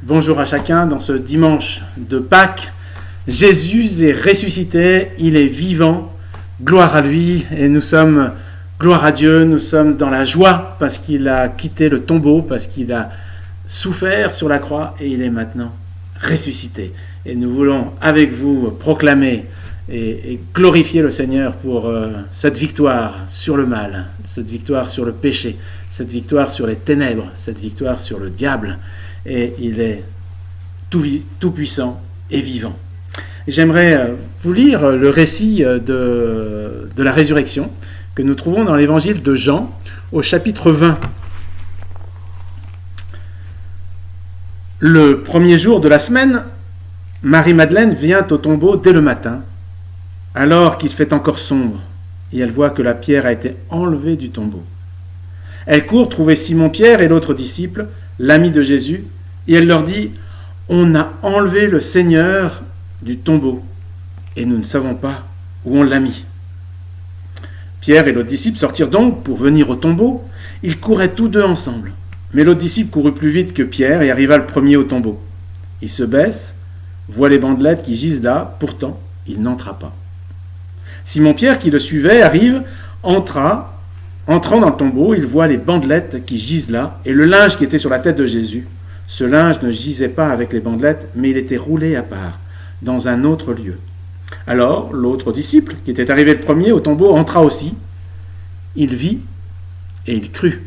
Bonjour à chacun dans ce dimanche de Pâques. Jésus est ressuscité, il est vivant, gloire à lui, et nous sommes, gloire à Dieu, nous sommes dans la joie parce qu'il a quitté le tombeau, parce qu'il a souffert sur la croix et il est maintenant ressuscité. Et nous voulons avec vous proclamer et glorifier le Seigneur pour cette victoire sur le mal, cette victoire sur le péché, cette victoire sur les ténèbres, cette victoire sur le diable. Et il est tout puissant et vivant. J'aimerais vous lire le récit de la résurrection que nous trouvons dans l'évangile de Jean au chapitre 20. Le premier jour de la semaine, Marie-Madeleine vient au tombeau dès le matin, alors qu'il fait encore sombre, et elle voit que la pierre a été enlevée du tombeau. Elle court trouver Simon-Pierre et l'autre disciple, l'ami de Jésus, et elle leur dit « On a enlevé le Seigneur du tombeau, et nous ne savons pas où on l'a mis. » Pierre et l'autre disciple sortirent donc pour venir au tombeau. Ils couraient tous deux ensemble. Mais l'autre disciple courut plus vite que Pierre et arriva le premier au tombeau. Il se baisse, voit les bandelettes qui gisent là, pourtant il n'entra pas. Simon-Pierre, qui le suivait, arrive, entrant dans le tombeau, il voit les bandelettes qui gisent là et le linge qui était sur la tête de Jésus. Ce linge ne gisait pas avec les bandelettes, mais il était roulé à part, dans un autre lieu. Alors, l'autre disciple, qui était arrivé le premier au tombeau, entra aussi. Il vit et il crut.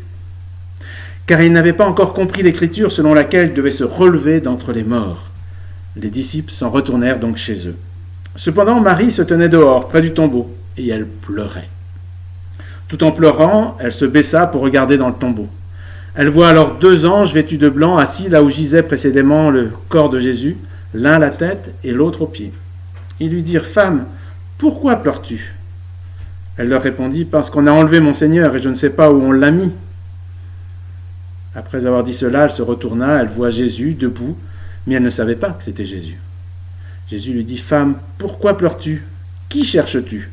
Car il n'avait pas encore compris l'écriture selon laquelle il devait se relever d'entre les morts. Les disciples s'en retournèrent donc chez eux. Cependant, Marie se tenait dehors, près du tombeau, et elle pleurait. Tout en pleurant, elle se baissa pour regarder dans le tombeau. Elle voit alors deux anges vêtus de blanc assis là où gisait précédemment le corps de Jésus, l'un à la tête et l'autre aux pieds. Ils lui dirent « Femme, pourquoi pleures-tu » Elle leur répondit « Parce qu'on a enlevé mon Seigneur et je ne sais pas où on l'a mis. » Après avoir dit cela, elle se retourna, elle voit Jésus debout, mais elle ne savait pas que c'était Jésus. Jésus lui dit « Femme, pourquoi pleures-tu ? Qui cherches-tu »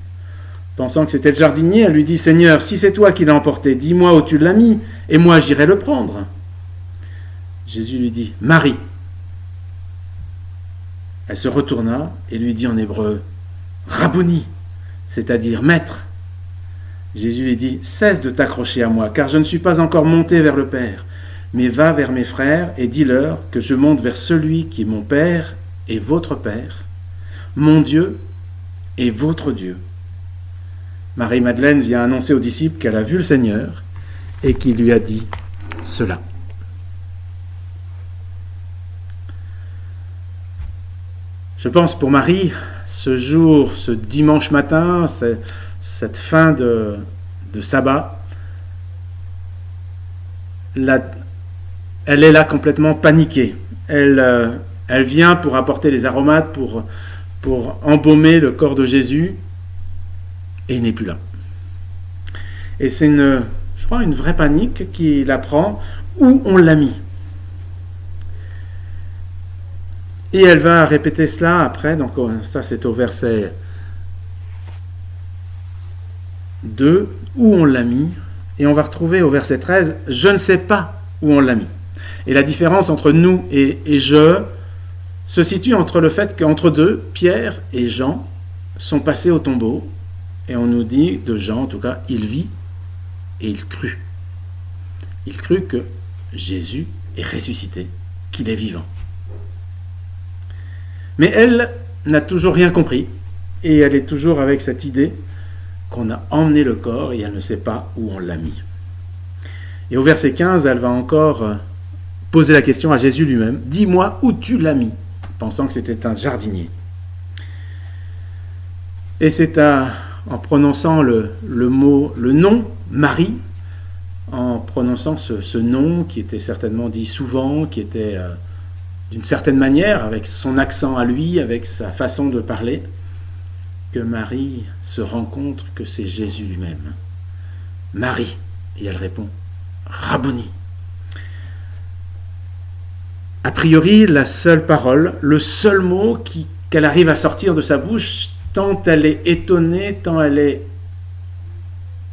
Pensant que c'était le jardinier, elle lui dit « Seigneur, si c'est toi qui l'as emporté, dis-moi où tu l'as mis, et moi j'irai le prendre. » Jésus lui dit « Marie !» Elle se retourna et lui dit en hébreu « Rabboni !» c'est-à-dire « Maître !» Jésus lui dit « Cesse de t'accrocher à moi, car je ne suis pas encore monté vers le Père, mais va vers mes frères et dis-leur que je monte vers celui qui est mon Père et votre Père, mon Dieu et votre Dieu. » Marie-Madeleine vient annoncer aux disciples qu'elle a vu le Seigneur et qu'il lui a dit cela. Je pense pour Marie, ce jour, ce dimanche matin, cette fin de sabbat, elle est là complètement paniquée. Elle vient pour apporter les aromates, pour embaumer le corps de Jésus, et il n'est plus là. Et c'est une vraie panique qui la prend. Où on l'a mis? Et elle va répéter cela après, donc ça c'est au verset 2, où on l'a mis, et on va retrouver au verset 13, je ne sais pas où on l'a mis. Et la différence entre nous et je se situe entre le fait qu'entre deux, Pierre et Jean sont passés au tombeau, et on nous dit, de Jean en tout cas, il vit et il crut. Il crut que Jésus est ressuscité, qu'il est vivant. Mais elle n'a toujours rien compris, et elle est toujours avec cette idée qu'on a emmené le corps et elle ne sait pas où on l'a mis. Et au verset 15, elle va encore poser la question à Jésus lui-même, « Dis-moi où tu l'as mis ?» pensant que c'était un jardinier. Et c'est en prononçant le nom Marie, en prononçant ce nom qui était certainement dit souvent, qui était d'une certaine manière, avec son accent à lui, avec sa façon de parler, que Marie se rend compte que c'est Jésus lui-même. Marie, et elle répond, Rabboni. A priori, la seule parole, le seul mot qu'elle arrive à sortir de sa bouche, tant elle est étonnée, tant elle est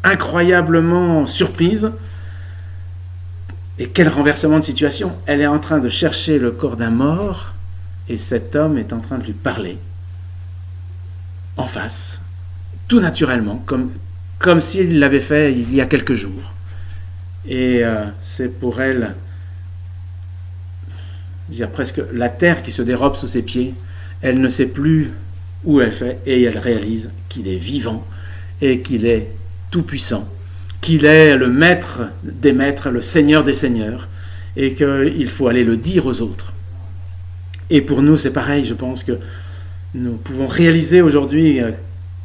incroyablement surprise, Et quel renversement de situation! Elle est en train de chercher le corps d'un mort, et cet homme est en train de lui parler, en face, tout naturellement, comme s'il l'avait fait il y a quelques jours. Et c'est pour elle, je veux dire, presque la terre qui se dérobe sous ses pieds. Elle ne sait plus où elle fait, et elle réalise qu'il est vivant, et qu'il est tout-puissant, qu'il est le maître des maîtres, le seigneur des seigneurs, et qu'il faut aller le dire aux autres. Et pour nous, c'est pareil, je pense que nous pouvons réaliser aujourd'hui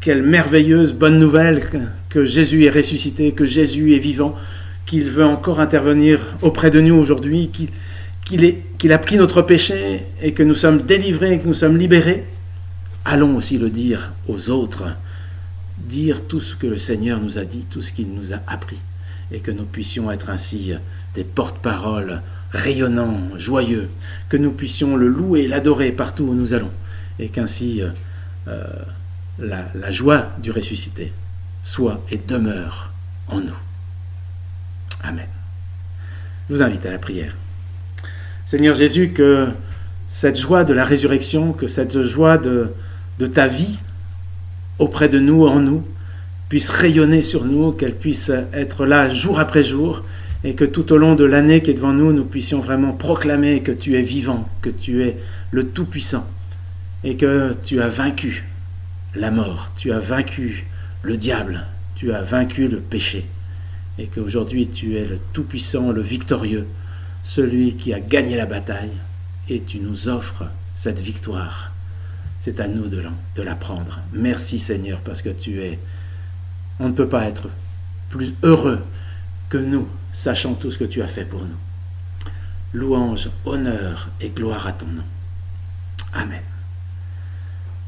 quelle merveilleuse bonne nouvelle que Jésus est ressuscité, que Jésus est vivant, qu'il veut encore intervenir auprès de nous aujourd'hui, qu'il a pris notre péché et que nous sommes délivrés, que nous sommes libérés. Allons aussi le dire aux autres, dire tout ce que le Seigneur nous a dit, tout ce qu'il nous a appris, et que nous puissions être ainsi des porte-paroles rayonnants, joyeux, que nous puissions le louer, l'adorer partout où nous allons, et qu'ainsi la joie du ressuscité soit et demeure en nous. Amen. Je vous invite à la prière. Seigneur Jésus, que cette joie de la résurrection, que cette joie de ta vie auprès de nous, en nous, puisse rayonner sur nous, qu'elle puisse être là jour après jour, et que tout au long de l'année qui est devant nous, nous puissions vraiment proclamer que tu es vivant, que tu es le Tout-Puissant, et que tu as vaincu la mort, tu as vaincu le diable, tu as vaincu le péché, et qu'aujourd'hui tu es le Tout-Puissant, le victorieux, celui qui a gagné la bataille, et tu nous offres cette victoire. C'est à nous de la prendre. Merci Seigneur, parce que on ne peut pas être plus heureux que nous, sachant tout ce que tu as fait pour nous. Louange, honneur et gloire à ton nom. Amen.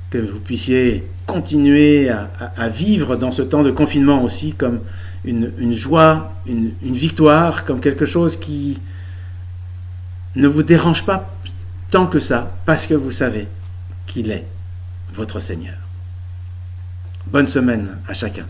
Que vous puissiez continuer à vivre dans ce temps de confinement aussi comme une joie, une victoire, comme quelque chose qui ne vous dérange pas tant que ça, parce que vous savez qu'il est votre Seigneur. Bonne semaine à chacun.